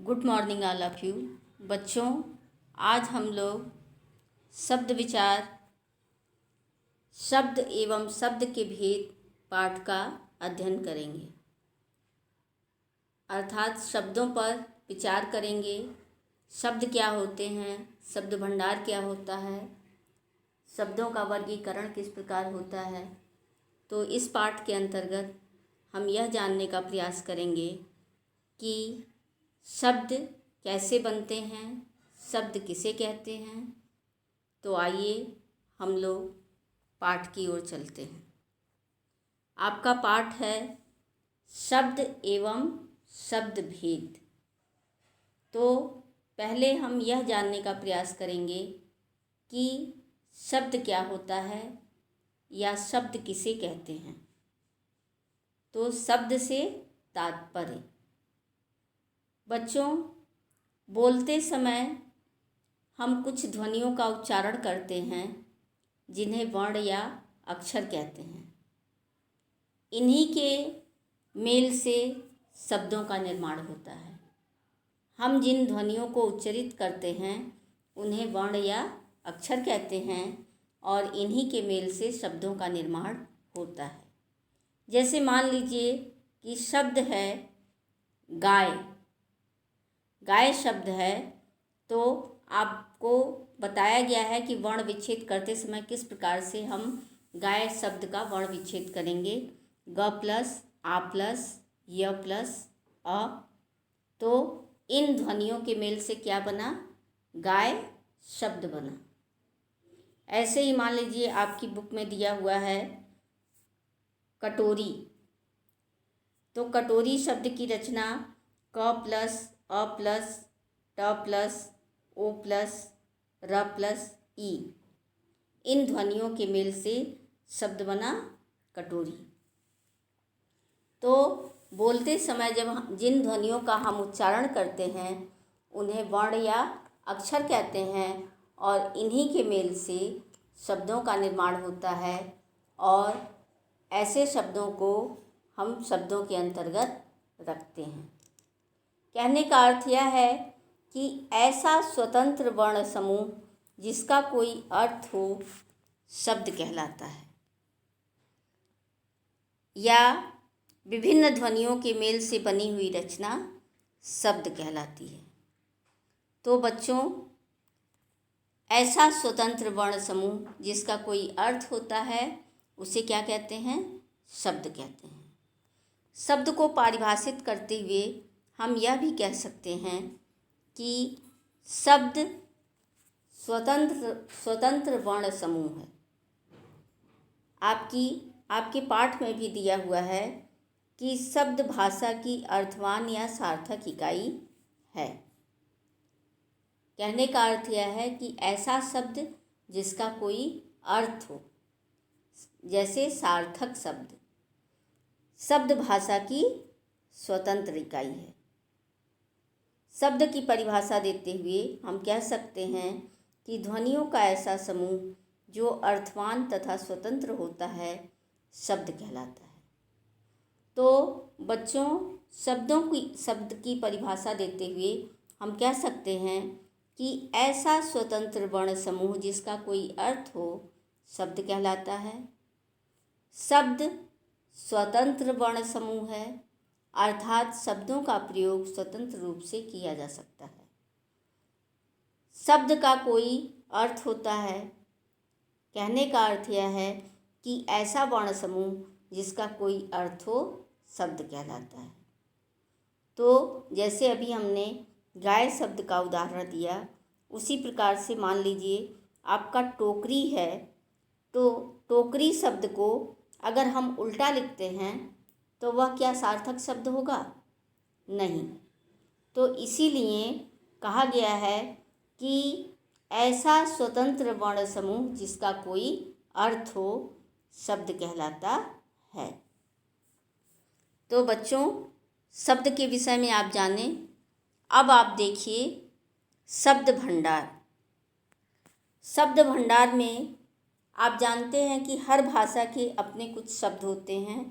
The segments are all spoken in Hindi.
Good morning all of you. बच्चों, आज हम लोग शब्द विचार, शब्द एवं शब्द के भेद पाठ का अध्ययन करेंगे। अर्थात शब्दों पर विचार करेंगे। शब्द क्या होते हैं, शब्द भंडार क्या होता है, शब्दों का वर्गीकरण किस प्रकार होता है। तो इस पाठ के अंतर्गत हम यह जानने का प्रयास करेंगे कि शब्द कैसे बनते हैं, शब्द किसे कहते हैं। तो आइए हम लोग पाठ की ओर चलते हैं। आपका पाठ है शब्द एवं शब्द भेद। तो पहले हम यह जानने का प्रयास करेंगे कि शब्द क्या होता है या शब्द किसे कहते हैं। तो शब्द से तात्पर्य, बच्चों, बोलते समय हम कुछ ध्वनियों का उच्चारण करते हैं जिन्हें वर्ण या अक्षर कहते हैं। इन्हीं के मेल से शब्दों का निर्माण होता है। हम जिन ध्वनियों को उच्चारित करते हैं उन्हें वर्ण या अक्षर कहते हैं और इन्हीं के मेल से शब्दों का निर्माण होता है। जैसे मान लीजिए कि शब्द है गाय। गाय शब्द है, तो आपको बताया गया है कि वर्ण विच्छेद करते समय किस प्रकार से हम गाय शब्द का वर्ण विच्छेद करेंगे। ग प्लस आ प्लस य प्लस अ। तो इन ध्वनियों के मेल से क्या बना, गाय शब्द बना। ऐसे ही मान लीजिए आपकी बुक में दिया हुआ है कटोरी। तो कटोरी शब्द की रचना क प्लस अ प्लस ट प्लस ओ प्लस र प्लस ई, इन ध्वनियों के मेल से शब्द बना कटोरी। तो बोलते समय जब जिन ध्वनियों का हम उच्चारण करते हैं उन्हें वर्ण या अक्षर कहते हैं और इन्हीं के मेल से शब्दों का निर्माण होता है और ऐसे शब्दों को हम शब्दों के अंतर्गत रखते हैं। कहने का अर्थ यह है कि ऐसा स्वतंत्र वर्ण समूह जिसका कोई अर्थ हो शब्द कहलाता है, या विभिन्न ध्वनियों के मेल से बनी हुई रचना शब्द कहलाती है। तो बच्चों, ऐसा स्वतंत्र वर्ण समूह जिसका कोई अर्थ होता है उसे क्या कहते हैं, शब्द कहते हैं। शब्द को परिभाषित करते हुए हम यह भी कह सकते हैं कि शब्द स्वतंत्र वर्ण समूह है। आपके पाठ में भी दिया हुआ है कि शब्द भाषा की अर्थवान या सार्थक इकाई है। कहने का अर्थ यह है कि ऐसा शब्द जिसका कोई अर्थ हो, जैसे सार्थक शब्द। शब्द भाषा की स्वतंत्र इकाई है। शब्द की परिभाषा देते हुए हम कह सकते हैं कि ध्वनियों का ऐसा समूह जो अर्थवान तथा स्वतंत्र होता है शब्द कहलाता है। तो बच्चों, शब्द की परिभाषा देते हुए हम कह सकते हैं कि ऐसा स्वतंत्र वर्ण समूह जिसका कोई अर्थ हो शब्द कहलाता है। शब्द स्वतंत्र वर्ण समूह है, अर्थात शब्दों का प्रयोग स्वतंत्र रूप से किया जा सकता है। शब्द का कोई अर्थ होता है। कहने का अर्थ यह है कि ऐसा वर्ण समूह जिसका कोई अर्थ हो शब्द कहलाता है। तो जैसे अभी हमने गाय शब्द का उदाहरण दिया, उसी प्रकार से मान लीजिए आपका टोकरी है। तो टोकरी शब्द को अगर हम उल्टा लिखते हैं तो वह क्या सार्थक शब्द होगा? नहीं। तो इसीलिए कहा गया है कि ऐसा स्वतंत्र वर्ण समूह जिसका कोई अर्थ हो शब्द कहलाता है। तो बच्चों, शब्द के विषय में आप जाने। अब आप देखिए शब्द भंडार। शब्द भंडार में आप जानते हैं कि हर भाषा के अपने कुछ शब्द होते हैं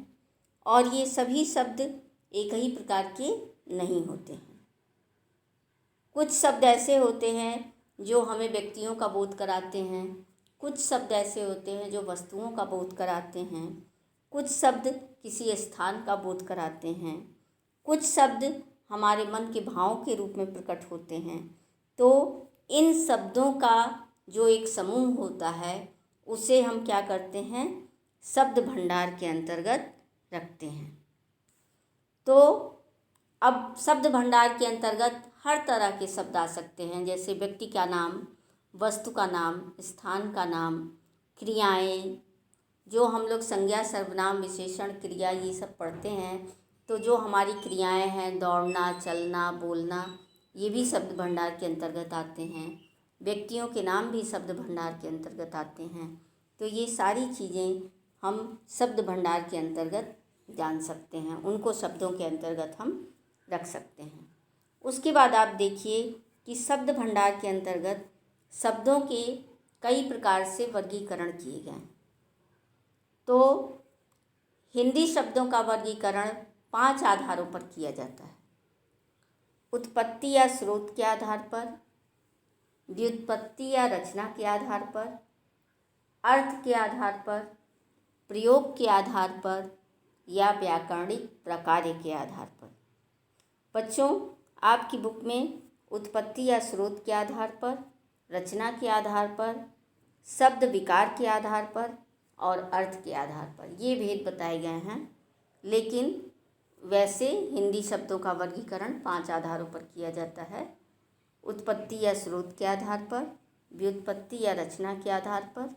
और ये सभी शब्द एक ही प्रकार के नहीं होते हैं। कुछ शब्द ऐसे होते हैं जो हमें व्यक्तियों का बोध कराते हैं, कुछ शब्द ऐसे होते हैं जो वस्तुओं का बोध कराते हैं, कुछ शब्द किसी स्थान का बोध कराते हैं, कुछ शब्द हमारे मन के भाव के रूप में प्रकट होते हैं। तो इन शब्दों का जो एक समूह होता है उसे हम क्या करते हैं, शब्द भंडार के अंतर्गत रखते हैं। तो अब शब्द भंडार के अंतर्गत हर तरह के शब्द आ सकते हैं, जैसे व्यक्ति का नाम, वस्तु का नाम, स्थान का नाम, क्रियाएं, जो हम लोग संज्ञा, सर्वनाम, विशेषण, क्रिया ये सब पढ़ते हैं, तो जो हमारी क्रियाएं हैं, दौड़ना, चलना, बोलना, ये भी शब्द भंडार के अंतर्गत आते हैं। व्यक्तियों के नाम भी शब्द भंडार के अंतर्गत आते हैं। तो ये सारी चीज़ें हम शब्द भंडार के अंतर्गत जान सकते हैं, उनको शब्दों के अंतर्गत हम रख सकते हैं। उसके बाद आप देखिए कि शब्द भंडार के अंतर्गत शब्दों के कई प्रकार से वर्गीकरण किए गए। तो हिंदी शब्दों का वर्गीकरण 5 आधारों पर किया जाता है। उत्पत्ति या स्रोत के आधार पर, व्युत्पत्ति या रचना के आधार पर, अर्थ के आधार पर, प्रयोग के आधार पर या व्याकरणिक प्रकार के आधार पर। बच्चों, आपकी बुक में उत्पत्ति या स्रोत के आधार पर, रचना के आधार पर, शब्द विकार के आधार पर और अर्थ के आधार पर ये भेद बताए गए हैं। लेकिन वैसे हिंदी शब्दों का वर्गीकरण 5 आधारों पर किया जाता है। उत्पत्ति या स्रोत के आधार पर, व्युत्पत्ति या रचना के आधार पर,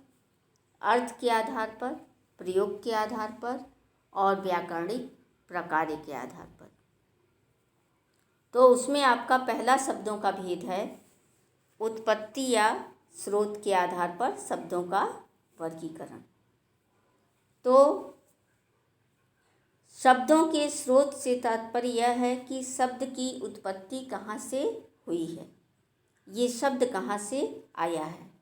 अर्थ के आधार पर, प्रयोग के आधार पर और व्याकरणिक प्रकार के आधार पर। तो उसमें आपका पहला शब्दों का भेद है उत्पत्ति या स्रोत के आधार पर शब्दों का वर्गीकरण। तो शब्दों के स्रोत से तात्पर्य यह है कि शब्द की उत्पत्ति कहाँ से हुई है, ये शब्द कहाँ से आया है।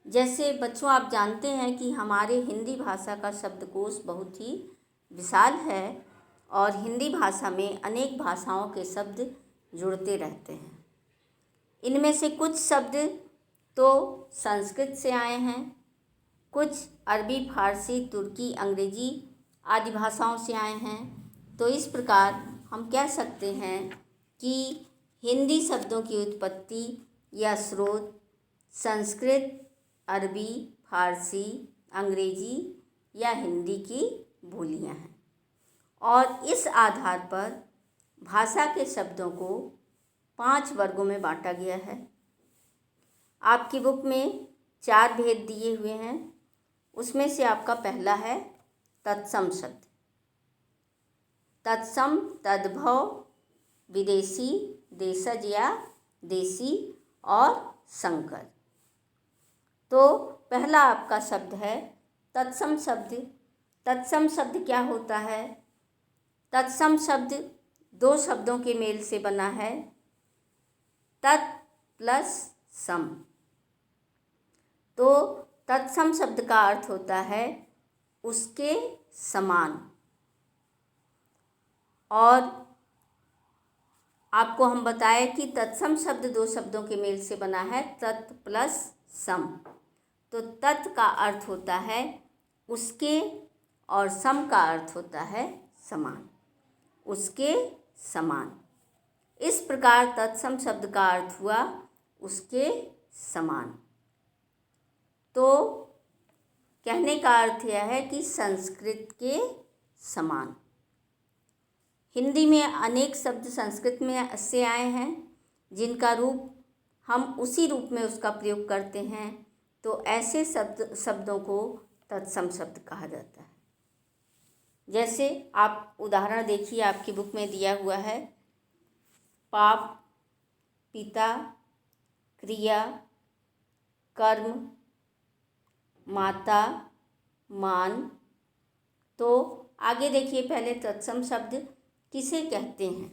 जैसे बच्चों, आप जानते हैं कि हमारे हिंदी भाषा का शब्दकोश बहुत ही विशाल है और हिंदी भाषा में अनेक भाषाओं के शब्द जुड़ते रहते हैं। इनमें से कुछ शब्द तो संस्कृत से आए हैं, कुछ अरबी, फारसी, तुर्की, अंग्रेजी आदि भाषाओं से आए हैं। तो इस प्रकार हम कह सकते हैं कि हिंदी शब्दों की उत्पत्ति या स्रोत संस्कृत, अरबी, फारसी, अंग्रेजी या हिंदी की बोलियां हैं और इस आधार पर भाषा के शब्दों को 5 वर्गों में बांटा गया है। आपकी बुक में 4 भेद दिए हुए हैं। उसमें से आपका पहला है तत्सम शब्द। तत्सम, तद्भव, विदेशी, देशज या देसी और संकर। तो पहला आपका शब्द है तत्सम शब्द। तत्सम शब्द क्या होता है? तत्सम शब्द 2 शब्दों के मेल से बना है, तत् प्लस सम। तो तत्सम शब्द का अर्थ होता है उसके समान। और आपको हम बताएं कि तत्सम शब्द 2 शब्दों के मेल से बना है, तत् प्लस सम। तो तत् का अर्थ होता है उसके और सम का अर्थ होता है समान, उसके समान। इस प्रकार तत्सम शब्द का अर्थ हुआ उसके समान। तो कहने का अर्थ यह है कि संस्कृत के समान। हिंदी में अनेक शब्द संस्कृत में से आए हैं जिनका रूप हम उसी रूप में उसका प्रयोग करते हैं। तो ऐसे शब्दों को तत्सम शब्द कहा जाता है। जैसे आप उदाहरण देखिए, आपकी बुक में दिया हुआ है पाप, पिता, क्रिया, कर्म, माता, मान। तो आगे देखिए, पहले तत्सम शब्द किसे कहते हैं?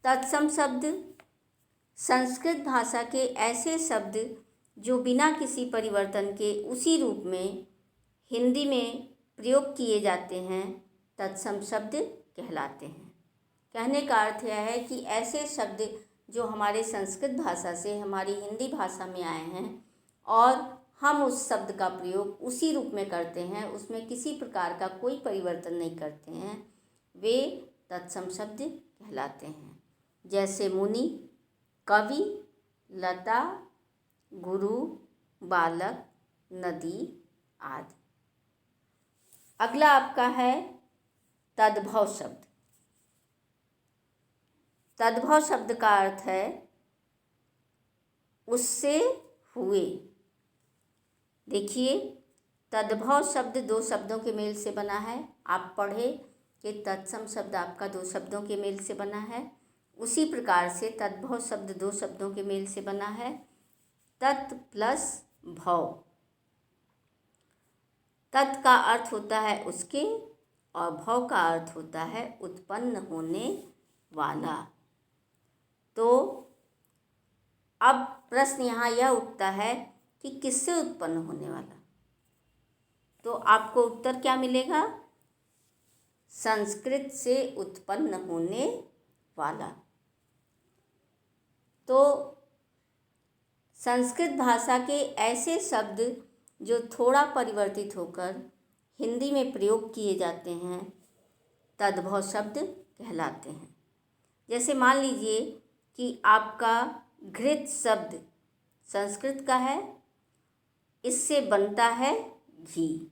तत्सम शब्द संस्कृत भाषा के ऐसे शब्द जो बिना किसी परिवर्तन के उसी रूप में हिंदी में प्रयोग किए जाते हैं, तत्सम शब्द कहलाते हैं। कहने का अर्थ यह है कि ऐसे शब्द जो हमारे संस्कृत भाषा से हमारी हिंदी भाषा में आए हैं और हम उस शब्द का प्रयोग उसी रूप में करते हैं, उसमें किसी प्रकार का कोई परिवर्तन नहीं करते हैं, वे तत्सम शब्द कहलाते हैं। जैसे मुनि, कवि, लता, गुरु, बालक, नदी आदि। अगला आपका है तद्भव शब्द। तद्भव शब्द का अर्थ है उससे हुए। देखिए, तद्भव शब्द दो शब्दों के मेल से बना है। आप पढ़े कि तत्सम शब्द आपका दो शब्दों के मेल से बना है, उसी प्रकार से तद्भव शब्द दो शब्दों के मेल से बना है। तत् प्लस भव। तत् का अर्थ होता है उसके और भव का अर्थ होता है उत्पन्न होने वाला। तो अब प्रश्न यहाँ यह उठता है कि किससे उत्पन्न होने वाला, तो आपको उत्तर क्या मिलेगा? संस्कृत से उत्पन्न होने वाला। तो संस्कृत भाषा के ऐसे शब्द जो थोड़ा परिवर्तित होकर हिंदी में प्रयोग किए जाते हैं तद्भव शब्द कहलाते हैं। जैसे मान लीजिए कि आपका घृत शब्द संस्कृत का है, इससे बनता है घी।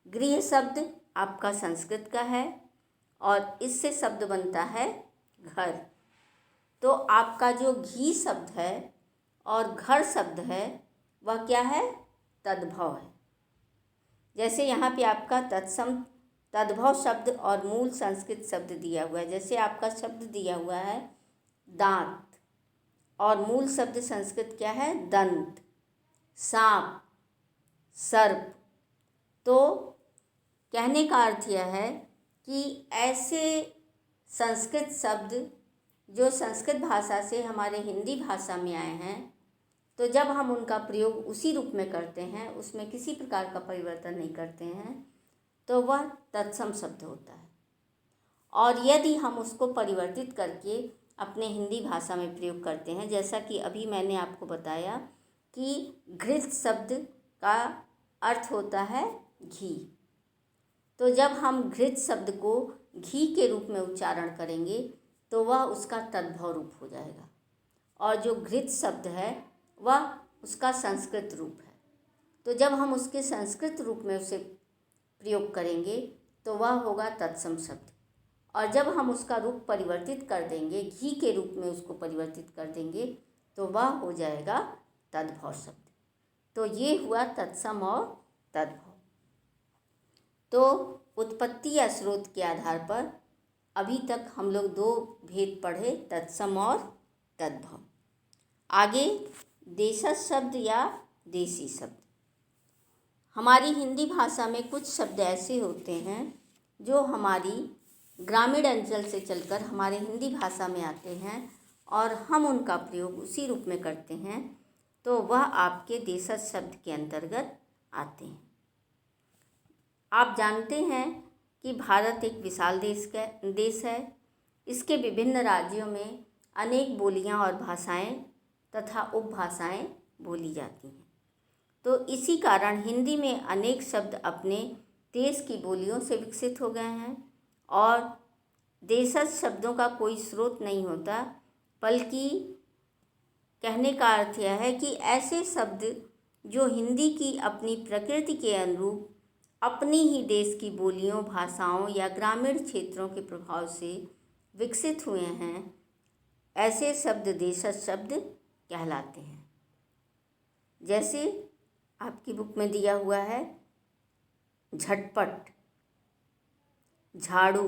गृह शब्द आपका संस्कृत का है और इससे शब्द बनता है घर। तो आपका जो घी शब्द है और घर शब्द है वह क्या है? तद्भव है। जैसे यहाँ पे आपका तद्भव शब्द और मूल संस्कृत शब्द दिया हुआ है। जैसे आपका शब्द दिया हुआ है दांत और मूल शब्द संस्कृत क्या है? दंत, सांप, सर्प। तो कहने का अर्थ यह है कि ऐसे संस्कृत शब्द जो संस्कृत भाषा से हमारे हिंदी भाषा में आए हैं, तो जब हम उनका प्रयोग उसी रूप में करते हैं, उसमें किसी प्रकार का परिवर्तन नहीं करते हैं, तो वह तत्सम शब्द होता है। और यदि हम उसको परिवर्तित करके अपने हिंदी भाषा में प्रयोग करते हैं, जैसा कि अभी मैंने आपको बताया कि घृत शब्द का अर्थ होता है घी, तो जब हम घृत शब्द को घी के रूप में उच्चारण करेंगे तो वह उसका तद्भव रूप हो जाएगा, और जो घृत शब्द है वह उसका संस्कृत रूप है। तो जब हम उसके संस्कृत रूप में उसे प्रयोग करेंगे तो वह होगा तत्सम शब्द, और जब हम उसका रूप परिवर्तित कर देंगे, घी के रूप में उसको परिवर्तित कर देंगे, तो वह हो जाएगा तद्भव शब्द। तो ये हुआ तत्सम और तद्भव। तो उत्पत्ति या स्रोत के आधार पर अभी तक हम लोग दो भेद पढ़े, तत्सम और तद्भव। आगे देशज शब्द या देसी शब्द। हमारी हिंदी भाषा में कुछ शब्द ऐसे होते हैं जो हमारी ग्रामीण अंचल से चलकर हमारे हिंदी भाषा में आते हैं और हम उनका प्रयोग उसी रूप में करते हैं, तो वह आपके देशज शब्द के अंतर्गत आते हैं। आप जानते हैं कि भारत एक विशाल देश है। इसके विभिन्न राज्यों में अनेक बोलियां और भाषाएं तथा उपभाषाएं बोली जाती हैं। तो इसी कारण हिंदी में अनेक शब्द अपने देश की बोलियों से विकसित हो गए हैं, और देशज शब्दों का कोई स्रोत नहीं होता, बल्कि कहने का अर्थ यह है कि ऐसे शब्द जो हिंदी की अपनी प्रकृति के अनुरूप अपनी ही देश की बोलियों, भाषाओं या ग्रामीण क्षेत्रों के प्रभाव से विकसित हुए हैं, ऐसे शब्द देशज शब्द कहलाते हैं। जैसे आपकी बुक में दिया हुआ है झटपट, झाड़ू,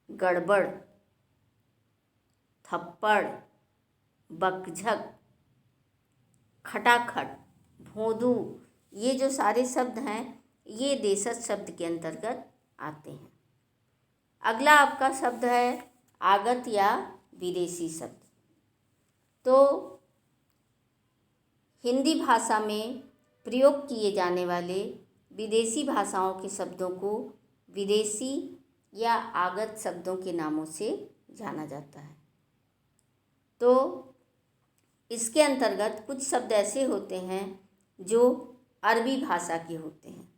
गड़बड़, थप्पड़, बकझक, खटाखट, भोंदू, ये जो सारे शब्द हैं ये देशज शब्द के अंतर्गत आते हैं। अगला आपका शब्द है आगत या विदेशी शब्द। तो हिंदी भाषा में प्रयोग किए जाने वाले विदेशी भाषाओं के शब्दों को विदेशी या आगत शब्दों के नामों से जाना जाता है। तो इसके अंतर्गत कुछ शब्द ऐसे होते हैं जो अरबी भाषा के होते हैं।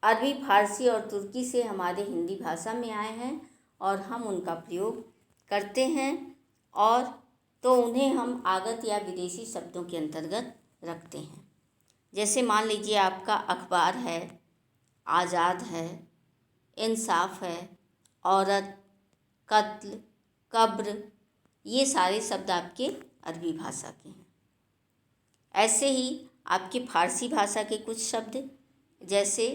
अरबी, फारसी और तुर्की से हमारे हिंदी भाषा में आए हैं और हम उनका प्रयोग करते हैं, और तो उन्हें हम आगत या विदेशी शब्दों के अंतर्गत रखते हैं। जैसे मान लीजिए आपका अखबार है, आज़ाद है, इंसाफ है, औरत, कत्ल, कब्र, ये सारे शब्द आपके अरबी भाषा के हैं। ऐसे ही आपके फारसी भाषा के कुछ शब्द जैसे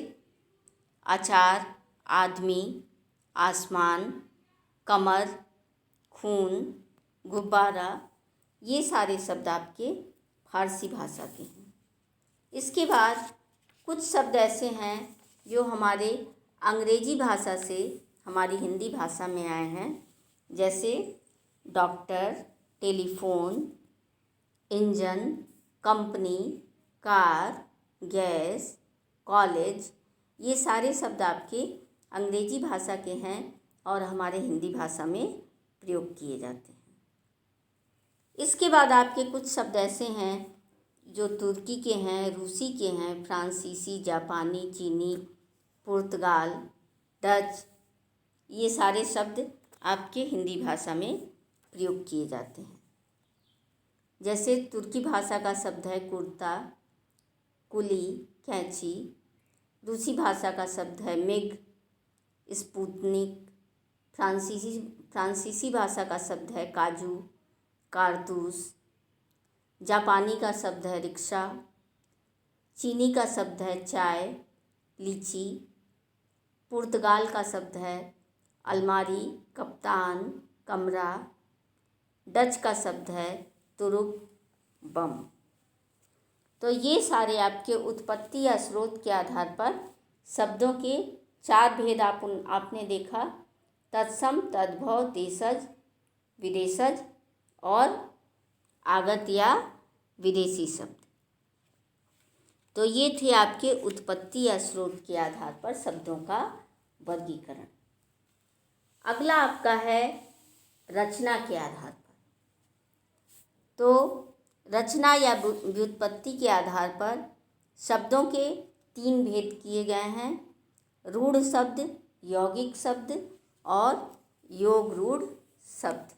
अचार, आदमी, आसमान, कमर, खून, गुब्बारा, ये सारे शब्द आपके फारसी भाषा के हैं। इसके बाद कुछ शब्द ऐसे हैं जो हमारे अंग्रेजी भाषा से हमारी हिंदी भाषा में आए हैं, जैसे doctor, telephone, engine, company, car, gas, college, ये सारे शब्द आपके अंग्रेजी भाषा के हैं और हमारे हिंदी भाषा में प्रयोग किए जाते हैं। इसके बाद आपके कुछ शब्द ऐसे हैं जो तुर्की के हैं, रूसी के हैं, फ्रांसीसी, जापानी, चीनी, पुर्तगाल, डच, ये सारे शब्द आपके हिंदी भाषा में प्रयोग किए जाते हैं। जैसे तुर्की भाषा का शब्द है कुर्ता, कुली, कैंची। रूसी भाषा का शब्द है मिग, स्पुतनिक। फ्रांसीसी भाषा का शब्द है काजू, कारतूस। जापानी का शब्द है रिक्शा। चीनी का शब्द है चाय, लीची। पुर्तगाल का शब्द है अलमारी, कप्तान, कमरा। डच का शब्द है तुरुप, बम। तो ये सारे आपके उत्पत्ति या स्रोत के आधार पर शब्दों के 4 भेद आपने देखा: तत्सम, तद्भव, देशज, विदेशज और आगत या विदेशी शब्द। तो ये थे आपके उत्पत्ति या स्रोत के आधार पर शब्दों का वर्गीकरण। अगला आपका है रचना के आधार पर। तो रचना या व्युत्पत्ति के आधार पर शब्दों के 3 भेद किए गए हैं: रूढ़ शब्द, यौगिक शब्द और योग रूढ़ शब्द।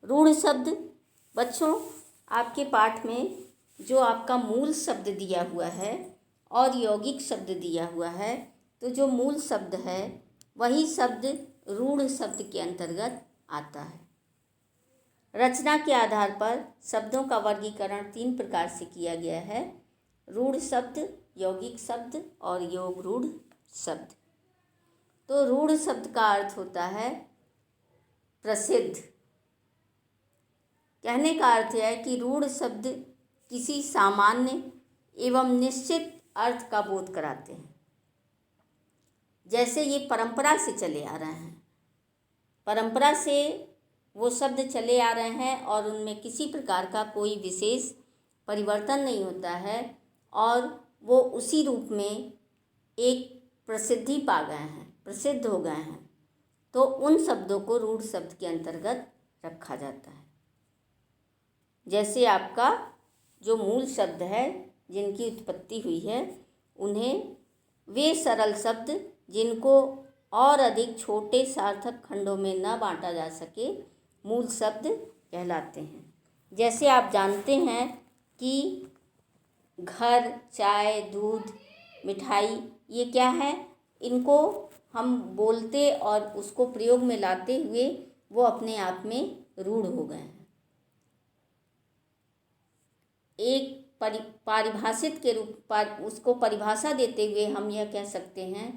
रूढ़ शब्द बच्चों, आपके पाठ में जो आपका मूल शब्द दिया हुआ है और यौगिक शब्द दिया हुआ है, तो जो मूल शब्द है वही शब्द रूढ़ शब्द के अंतर्गत आता है। रचना के आधार पर शब्दों का वर्गीकरण 3 प्रकार से किया गया है: रूढ़ शब्द, यौगिक शब्द और योग रूढ़ शब्द। तो रूढ़ शब्द का अर्थ होता है प्रसिद्ध। कहने का अर्थ है कि रूढ़ शब्द किसी सामान्य एवं निश्चित अर्थ का बोध कराते हैं। जैसे ये परंपरा से चले आ रहे हैं, परंपरा से वो शब्द चले आ रहे हैं और उनमें किसी प्रकार का कोई विशेष परिवर्तन नहीं होता है और वो उसी रूप में एक प्रसिद्धि पा गए हैं, प्रसिद्ध हो गए हैं, तो उन शब्दों को रूढ़ शब्द के अंतर्गत रखा जाता है। जैसे आपका जो मूल शब्द है, जिनकी उत्पत्ति हुई है, उन्हें वे सरल शब्द जिनको और अधिक छोटे सार्थक खंडों में न बांटा जा सके, मूल शब्द कहलाते हैं। जैसे आप जानते हैं कि घर, चाय, दूध, मिठाई, ये क्या है? इनको हम बोलते और उसको प्रयोग में लाते हुए वो अपने आप में रूढ़ हो गए हैं। एक पारिभाषित के रूप पर उसको परिभाषा देते हुए हम यह कह सकते हैं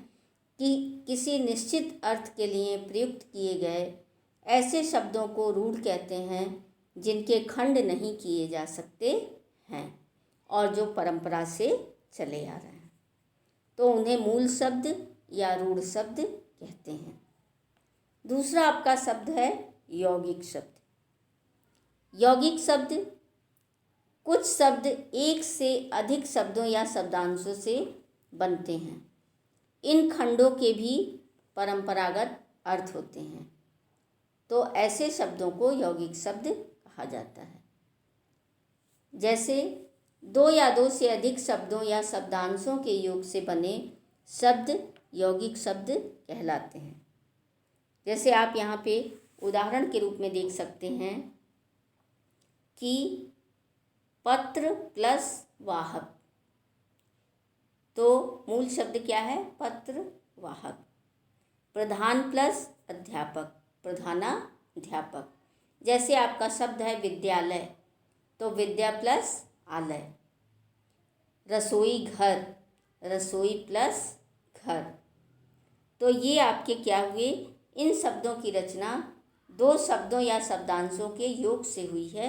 कि किसी निश्चित अर्थ के लिए प्रयुक्त किए गए ऐसे शब्दों को रूढ़ कहते हैं जिनके खंड नहीं किए जा सकते हैं और जो परंपरा से चले आ रहे हैं, तो उन्हें मूल शब्द या रूढ़ शब्द कहते हैं। दूसरा आपका शब्द है यौगिक शब्द। यौगिक शब्द कुछ शब्द एक से अधिक शब्दों या शब्दांशों से बनते हैं। इन खंडों के भी परंपरागत अर्थ होते हैं, तो ऐसे शब्दों को यौगिक शब्द कहा जाता है। जैसे दो या दो से अधिक शब्दों या शब्दांशों के योग से बने शब्द यौगिक शब्द कहलाते हैं। जैसे आप यहाँ पे उदाहरण के रूप में देख सकते हैं कि पत्र प्लस वाहक, तो मूल शब्द क्या है? पत्र वाहक। प्रधान प्लस अध्यापक, प्रधानाध्यापक। जैसे आपका शब्द है विद्यालय, तो विद्या प्लस आलय। रसोई घर, रसोई प्लस घर। तो ये आपके क्या हुए? इन शब्दों की रचना दो शब्दों या शब्दांशों के योग से हुई है,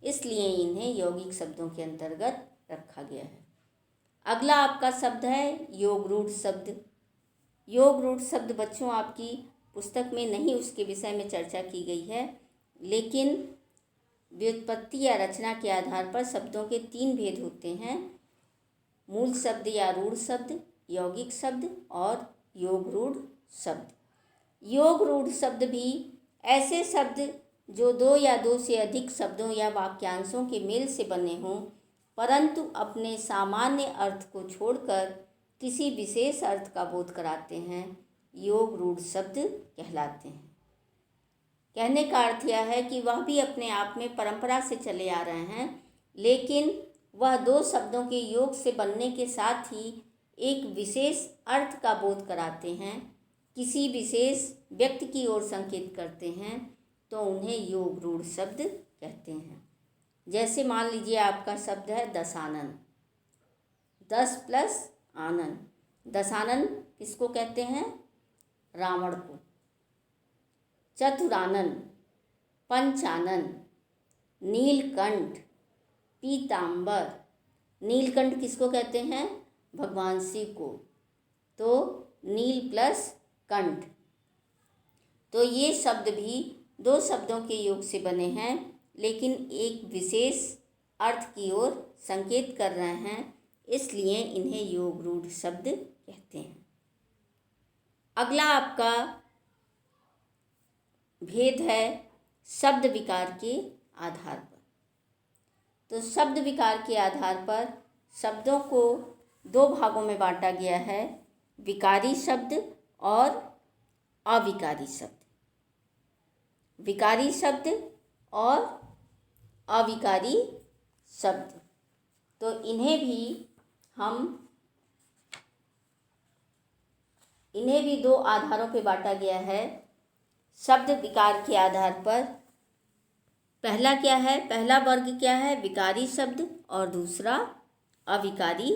इसलिए इन्हें यौगिक शब्दों के अंतर्गत रखा गया है। अगला आपका शब्द है योग रूढ़ शब्द। योग रूढ़ शब्द बच्चों आपकी पुस्तक में नहीं उसके विषय में चर्चा की गई है, लेकिन व्युत्पत्ति या रचना के आधार पर शब्दों के तीन भेद होते हैं: मूल शब्द या रूढ़ शब्द, यौगिक शब्द और योग रूढ़ शब्द। योग रूढ़ शब्द भी ऐसे शब्द जो दो या दो से अधिक शब्दों या वाक्यांशों के मेल से बने हों, परंतु अपने सामान्य अर्थ को छोड़कर किसी विशेष अर्थ का बोध कराते हैं, योग रूढ़ शब्द कहलाते हैं। कहने का अर्थ यह है कि वह भी अपने आप में परंपरा से चले आ रहे हैं, लेकिन वह दो शब्दों के योग से बनने के साथ ही एक विशेष अर्थ का बोध कराते हैं, किसी विशेष व्यक्ति की ओर संकेत करते हैं, तो उन्हें योग रूढ़ शब्द कहते हैं। जैसे मान लीजिए आपका शब्द है दशानन, दस प्लस आनन। दशानन किसको कहते हैं? रावण को। चतुरानन, पंचानन, नीलकंठ, पीतांबर। नीलकंठ किसको कहते हैं? भगवान शिव को। तो नील प्लस कंठ। तो ये शब्द भी दो शब्दों के योग से बने हैं, लेकिन एक विशेष अर्थ की ओर संकेत कर रहे हैं, इसलिए इन्हें योग रूढ़ शब्द कहते हैं। अगला आपका भेद है शब्द विकार के आधार पर। तो शब्द विकार के आधार पर शब्दों को दो भागों में बांटा गया है: विकारी शब्द और अविकारी शब्द। विकारी शब्द और अविकारी शब्द, तो इन्हें भी दो आधारों पे बांटा गया है शब्द विकार के आधार पर। पहला क्या है? पहला वर्ग क्या है? विकारी शब्द, और दूसरा अविकारी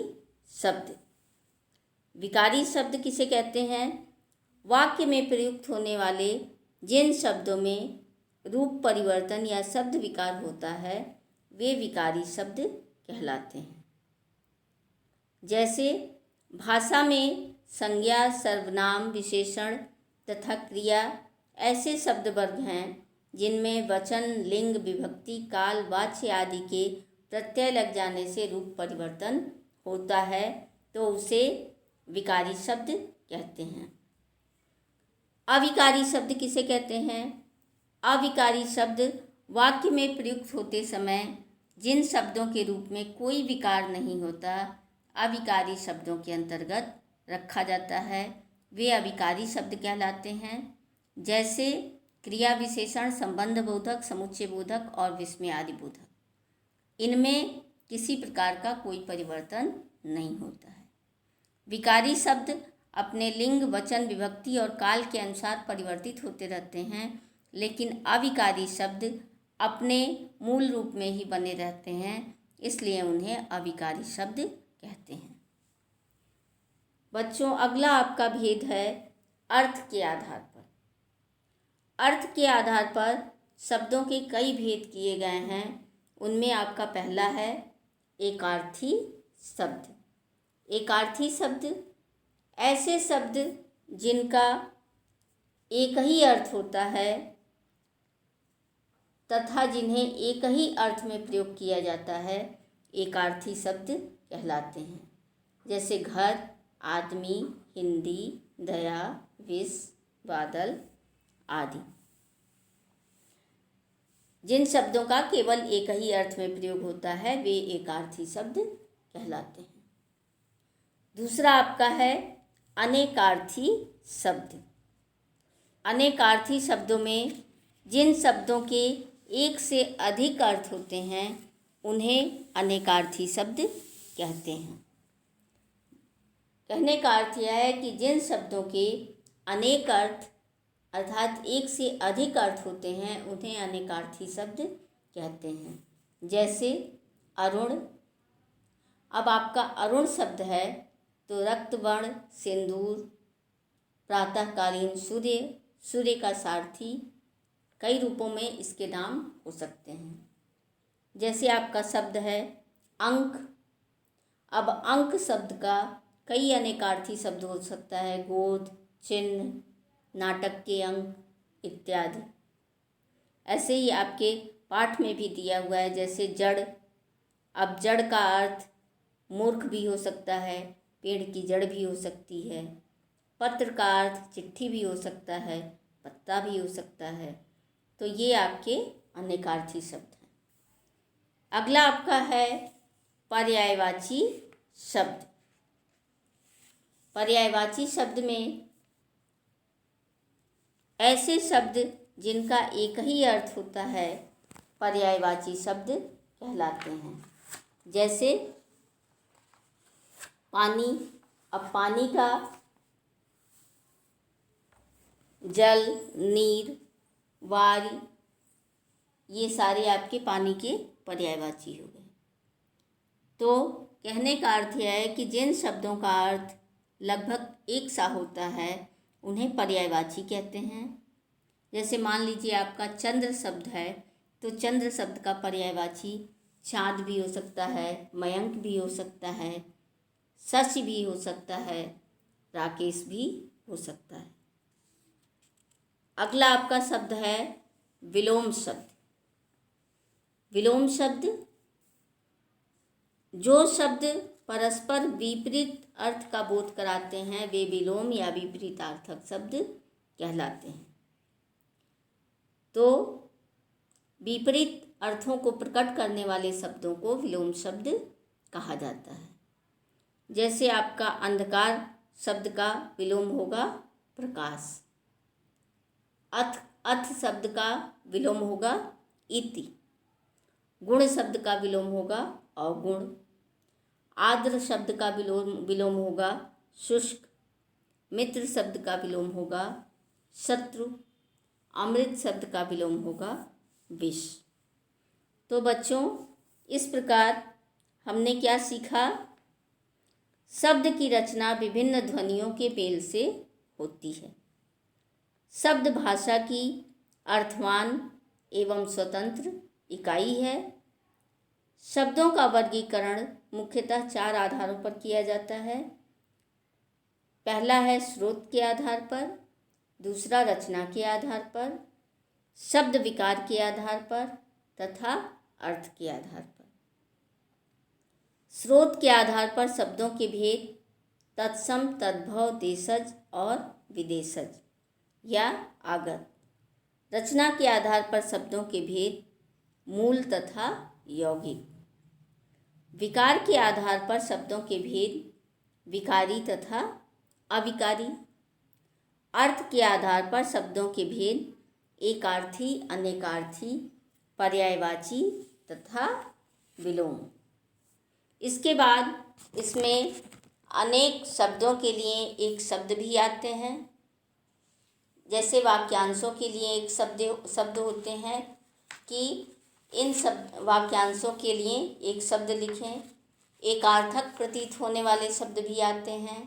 शब्द। विकारी शब्द किसे कहते हैं? वाक्य में प्रयुक्त होने वाले जिन शब्दों में रूप परिवर्तन या शब्द विकार होता है, वे विकारी शब्द कहलाते हैं। जैसे भाषा में संज्ञा, सर्वनाम, विशेषण तथा क्रिया ऐसे शब्द वर्ग हैं जिनमें वचन, लिंग, विभक्ति, काल, वाच्य आदि के प्रत्यय लग जाने से रूप परिवर्तन होता है, तो उसे विकारी शब्द कहते हैं। अविकारी शब्द किसे कहते हैं? अविकारी शब्द वाक्य में प्रयुक्त होते समय जिन शब्दों के रूप में कोई विकार नहीं होता, अविकारी शब्दों के अंतर्गत रखा जाता है, वे अविकारी शब्द कहलाते हैं। जैसे क्रिया, विशेषण, संबंध बोधक, समुच्चय बोधक और विस्मय आदि बोधक। इनमें किसी प्रकार का कोई परिवर्तन नहीं होता है। विकारी शब्द अपने लिंग, वचन, विभक्ति और काल के अनुसार परिवर्तित होते रहते हैं, लेकिन अविकारी शब्द अपने मूल रूप में ही बने रहते हैं, इसलिए उन्हें अविकारी शब्द कहते हैं। बच्चों, अगला आपका भेद है अर्थ के आधार पर। अर्थ के आधार पर शब्दों के कई भेद किए गए हैं। उनमें आपका पहला है एकार्थी शब्द। एकार्थी शब्द ऐसे शब्द जिनका एक ही अर्थ होता है तथा जिन्हें एक ही अर्थ में प्रयोग किया जाता है, एकार्थी शब्द कहलाते हैं। जैसे घर, आदमी, हिंदी, दया, विष, बादल आदि। जिन शब्दों का केवल एक ही अर्थ में प्रयोग होता है वे एकार्थी शब्द कहलाते हैं। दूसरा आपका है अनेकार्थी शब्द। अनेकार्थी शब्दों में जिन शब्दों के एक से अधिक अर्थ होते हैं उन्हें अनेकार्थी शब्द कहते हैं। कहने का अर्थ यह है कि जिन शब्दों के अनेक अर्थ अर्थात एक से अधिक अर्थ होते हैं उन्हें अनेकार्थी शब्द कहते हैं। जैसे अरुण। अब आपका अरुण शब्द है तो रक्तवर्ण, सिंदूर, प्रातःकालीन सूर्य, सूर्य का सारथी, कई रूपों में इसके नाम हो सकते हैं। जैसे आपका शब्द है अंक। अब अंक शब्द का कई अनेकार्थी शब्द हो सकता है। गोद, चिन्ह, नाटक के अंक इत्यादि। ऐसे ही आपके पाठ में भी दिया हुआ है जैसे जड़। अब जड़ का अर्थ मूर्ख भी हो सकता है, पेड़ की जड़ भी हो सकती है। पत्र का अर्थ चिट्ठी भी हो सकता है, पत्ता भी हो सकता है। तो ये आपके अनेकार्थी शब्द हैं। अगला आपका है पर्यायवाची शब्द। पर्यायवाची शब्द में ऐसे शब्द जिनका एक ही अर्थ होता है पर्यायवाची शब्द कहलाते हैं। जैसे पानी। अब पानी का जल, नीर, वारी, ये सारे आपके पानी के पर्यायवाची हो गए। तो कहने का अर्थ यह है कि जिन शब्दों का अर्थ लगभग एक सा होता है उन्हें पर्यायवाची कहते हैं। जैसे मान लीजिए आपका चंद्र शब्द है तो चंद्र शब्द का पर्यायवाची चाँद भी हो सकता है, मयंक भी हो सकता है, शशि भी हो सकता है, राकेश भी हो सकता है। अगला आपका शब्द है विलोम शब्द। विलोम शब्द जो शब्द परस्पर विपरीत अर्थ का बोध कराते हैं वे विलोम या विपरीतार्थक शब्द कहलाते हैं। तो विपरीत अर्थों को प्रकट करने वाले शब्दों को विलोम शब्द कहा जाता है। जैसे आपका अंधकार शब्द का विलोम होगा प्रकाश। अथ शब्द का विलोम होगा इति। गुण शब्द का विलोम होगा अवगुण। आर्द्र शब्द का विलोम होगा शुष्क। मित्र शब्द का विलोम होगा शत्रु। अमृत शब्द का विलोम होगा विष। तो बच्चों इस प्रकार हमने क्या सीखा? शब्द की रचना विभिन्न ध्वनियों के मेल से होती है। शब्द भाषा की अर्थवान एवं स्वतंत्र इकाई है। शब्दों का वर्गीकरण मुख्यतः 4 आधारों पर किया जाता है। पहला है स्रोत के आधार पर, दूसरा रचना के आधार पर, शब्द विकार के आधार पर तथा अर्थ के आधार पर। स्रोत के आधार पर शब्दों के भेद तत्सम, तद्भव, देशज और विदेशज या आगत। रचना के आधार पर शब्दों के भेद मूल तथा यौगिक। विकार के आधार पर शब्दों के भेद विकारी तथा अविकारी। अर्थ के आधार पर शब्दों के भेद एकार्थी, अनेकार्थी, पर्यायवाची तथा विलोम। इसके बाद इसमें अनेक शब्दों के लिए एक शब्द भी आते हैं। जैसे वाक्यांशों के लिए एक शब्द होते हैं कि इन वाक्यांशों के लिए एक शब्द लिखें। एकार्थक प्रतीत होने वाले शब्द भी आते हैं,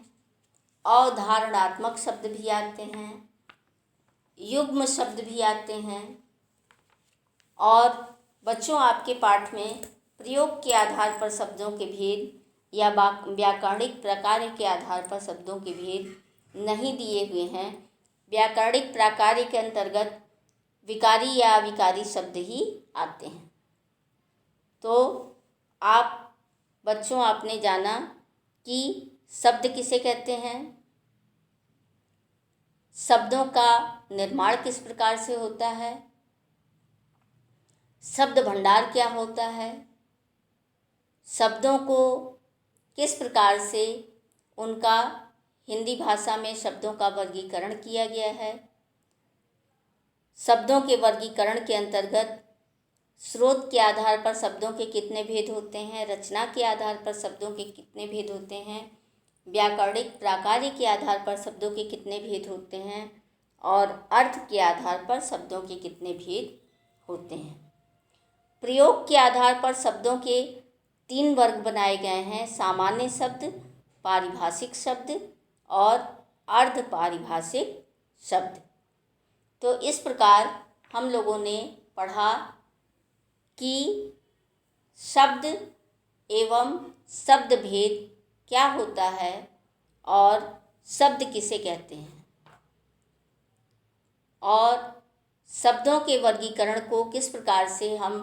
अवधारणात्मक शब्द भी आते हैं, युग्म शब्द भी आते हैं। और बच्चों आपके पाठ में प्रयोग के आधार पर शब्दों के भेद या व्याकरणिक प्रकार के आधार पर शब्दों के भेद नहीं दिए हुए हैं। व्याकरणिक प्रकार के अंतर्गत विकारी या अविकारी शब्द ही आते हैं। तो आप बच्चों आपने जाना कि शब्द किसे कहते हैं। शब्दों का निर्माण किस प्रकार से होता है, शब्द भंडार क्या होता है, शब्दों को किस प्रकार से उनका हिंदी भाषा में शब्दों का वर्गीकरण किया गया है, शब्दों के वर्गीकरण के अंतर्गत स्रोत के आधार पर शब्दों के कितने भेद होते हैं, रचना के आधार पर शब्दों के कितने भेद होते हैं, व्याकरणिक प्राकार्य के आधार पर शब्दों के कितने भेद होते हैं और अर्थ के आधार पर शब्दों के कितने भेद होते हैं। प्रयोग के आधार पर शब्दों के 3 वर्ग बनाए गए हैं, सामान्य शब्द, पारिभाषिक शब्द और अर्ध पारिभाषिक शब्द। तो इस प्रकार हम लोगों ने पढ़ा कि शब्द एवं शब्द भेद क्या होता है और शब्द किसे कहते हैं और शब्दों के वर्गीकरण को किस प्रकार से हम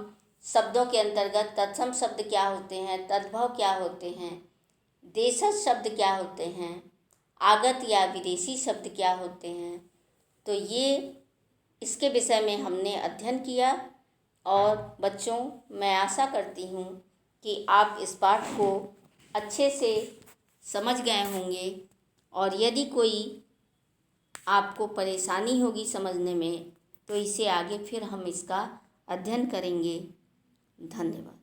शब्दों के अंतर्गत तत्सम शब्द क्या होते हैं, तद्भव क्या होते हैं, देशज शब्द क्या होते हैं, आगत या विदेशी शब्द क्या होते हैं। तो ये इसके विषय में हमने अध्ययन किया और बच्चों, मैं आशा करती हूँ कि आप इस पाठ को अच्छे से समझ गए होंगे और यदि कोई आपको परेशानी होगी समझने में तो इसे आगे फिर हम इसका अध्ययन करेंगे। धन्यवाद।